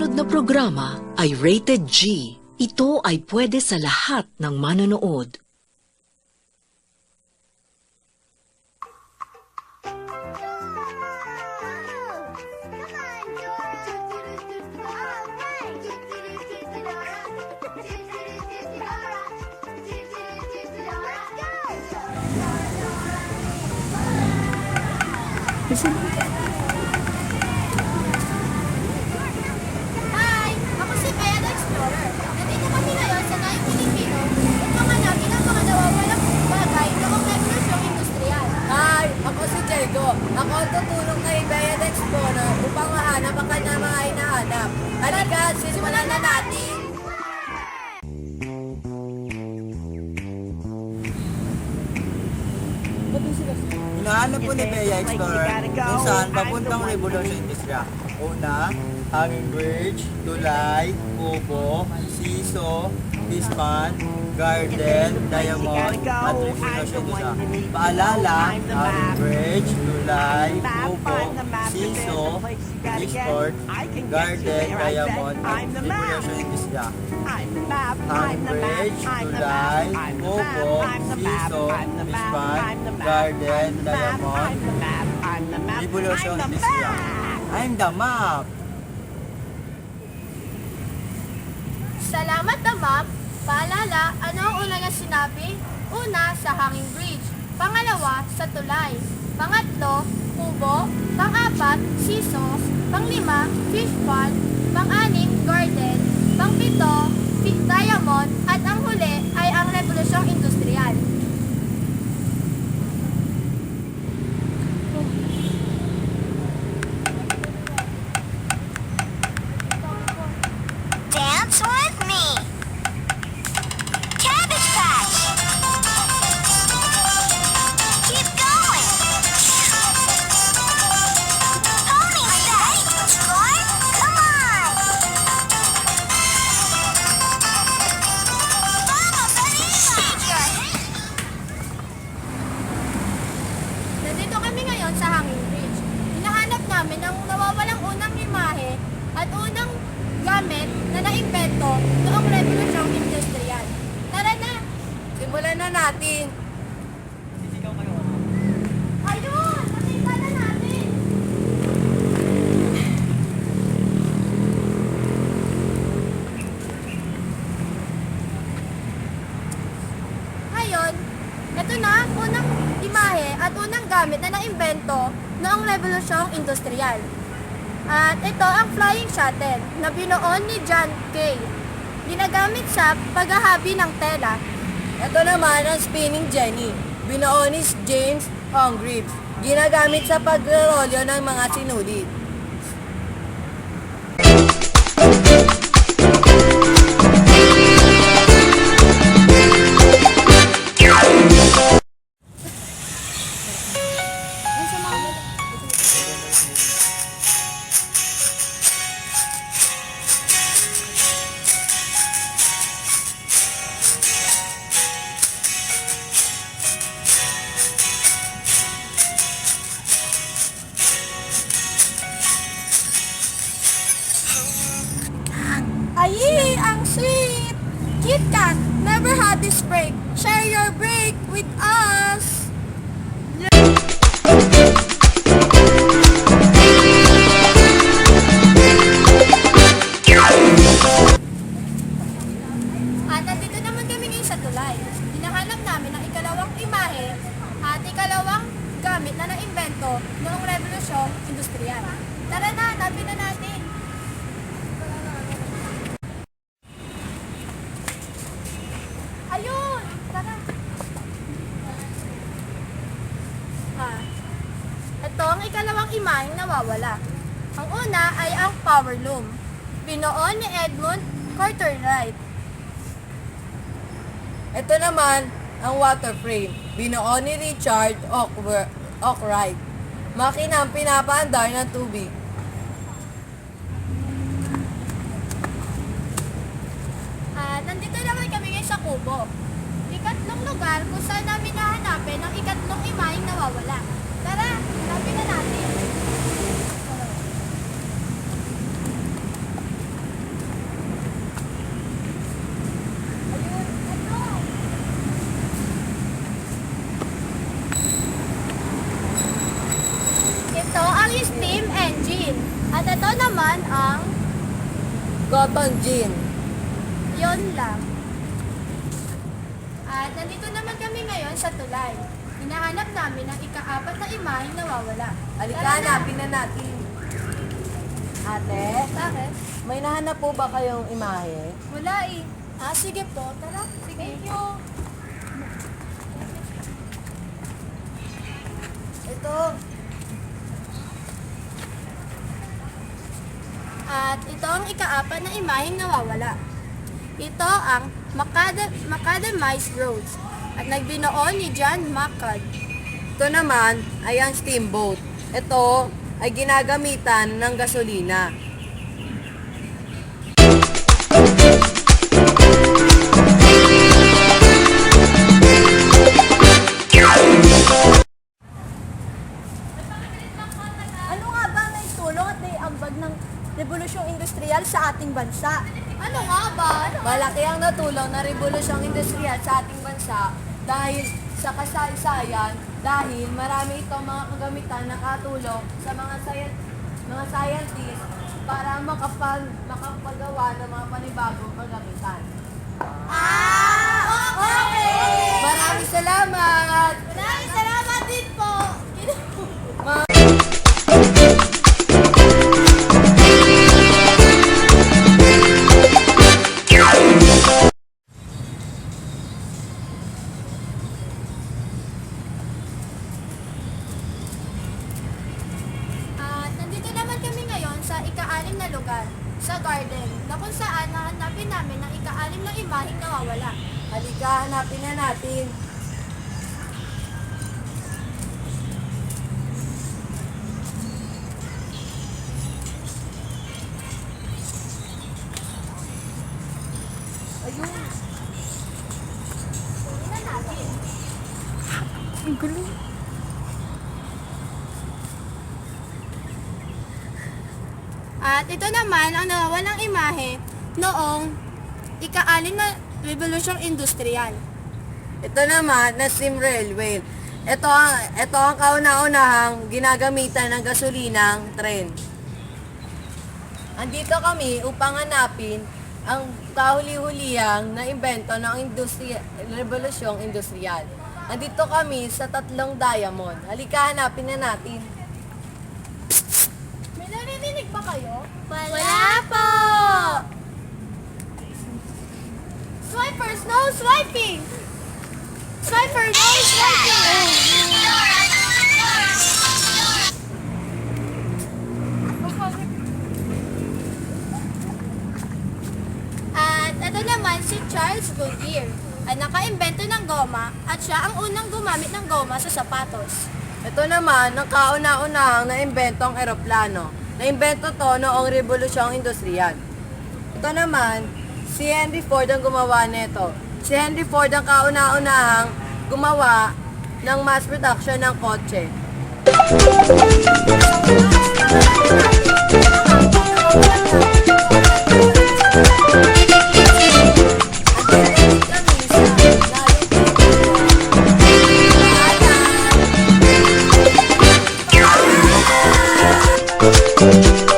sumusunod na programa ay rated G. Ito ay pwede sa lahat ng manonood. Hi! Ako si Bea the Explorer. Nandito kami ngayon sa Nayong Pilipino upang hanapin ang mga nawawalang bagay noong Revolusyong Industrial. Hi! Ako si Diego. Ako ang tutulong kay Bea the Explorer upang mahanap ang kanyang mga hinahanap. Halika, simulan na natin! Hinahanap po ni Bea Explorer kung saan papuntang Revolution Industria. Una, hanging bridge, tulay, kubo, siso, pispan, garden, diamond, at Revolution Industria. Paalala, hanging bridge, tulay, kubo, siso, fishport, garden, diamond, at Revolution Industria. Hanging bridge, tulay, kubo, siso, pispan, garden, diamond, Revolution Industria. I'm the map! Salamat na ma'am. Paalala, ano ang una na sinabi? Una, sa hanging bridge. Pangalawa, sa tulay. Pangatlo, kubo. Pang-apat, siso. Pang-lima, fish pond. Pang-anim, garden. Pang-pito, diamond. At ang huli ay ang Revolusyong Industrial. Dance with me. Cabbage Patch. Keep going. Pony step. Score. Come on. Vamos arriba. Nandito kami ngayon sa hanging bridge. Hinahanap namin ang nawawalang unang imahe at unang gamit na naimbento noong Revolusyong Industrial. Tara na! Simulan na natin! Ayun! Nakita na natin! Ngayon, ito na ang unang imahe at unang gamit na naimbento noong Revolusyong Industrial. At ito ang flying shuttle na binuo ni John Kay. Ginagamit sa paghahabi ng tela. Ito naman ang spinning jenny. Binuo ni James Hargreaves. Ginagamit sa pagrolyo ng mga sinulid. Ayi, ang sweet! KitKat, never had this break. Share your break with us! At nandito naman kami ngayon sa tulay. Hinahanap namin ang ikalawang imahe at ikalawang gamit na naimbento noong Revolusyong Industrial. Tara na, hanapin na natin! Ayun! Tara! Ito ang ikalawang imaheng nawawala. Ang una ay ang power loom. Binuo ni Edmund Cartwright. Ito naman ang water frame. Binuo ni Richard Arkwright. Makina ang pinapaandar ng tubig. Nandito naman kami ngayon sa kubo. Ikatlong lugar kung saan namin nahanapin ang ikatlong imaheng nawawala. Tara, hanapin na natin. naman ang Cotton gin. yon lang. At nandito naman kami ngayon sa tulay. Hinahanap namin ang ika-4 na imaheng nawawala. Halika, Tara na. hanapin na natin. Ate, Bakit? may nahanap po ba kayong imahe? Wala eh. Ah, sige po. Tara. Sige. Thank you. Ito. At ito ang ika-4 na imaheng nawawala. Ito ang macadamized rose at nagbinuo ni John Macad. Ito naman ay ang steamboat. Ito ay ginagamitan ng gasolina. Ano nga ba ang naitulong at naiambag ng revolusyong industrial sa ating bansa? Ano nga ba? Malaki ang natulong na revolusyong industrial sa ating bansa dahil sa kasaysayan, dahil marami itong mga kagamitan na katulong sa mga scientists para makapagawa ng mga panibagong kagamitan. Okay! Maraming salamat! Maraming salamat din po! At nandito naman kami ngayon sa ika-6 na lugar, sa garden, na kung saan nahanapin namin ang ika-6 na imaheng nawawala. Halika, hanapin na natin. Ayun. Tingnan natin. At ito naman ang nawawalang imahe noong ika-6 na revolusyong industrial. Ito naman na steam railway. Ito ang kauna-unahang ginagamitan ng gasolinang tren. Andito kami upang hanapin ang kahuli-hulihang na imbento ng revolusyong industrial. Andito kami sa 3 diamond. Halika, hanapin na natin. May naririnig ba kayo? Wala po! Swipers, no swiping! Swiper, no swiping! At ito naman si Charles Goodyear, ay nakaimbento ng goma at siya ang unang gumamit ng goma sa sapatos. Ito naman ang kauna-unahang na-imbentong eroplano. Na-imbento to noong Revolusyong Industrial. Ito naman, si Henry Ford ang gumawa nito. Si Henry Ford ang kauna-unahang gumawa ng mass production ng kotse. Thank you.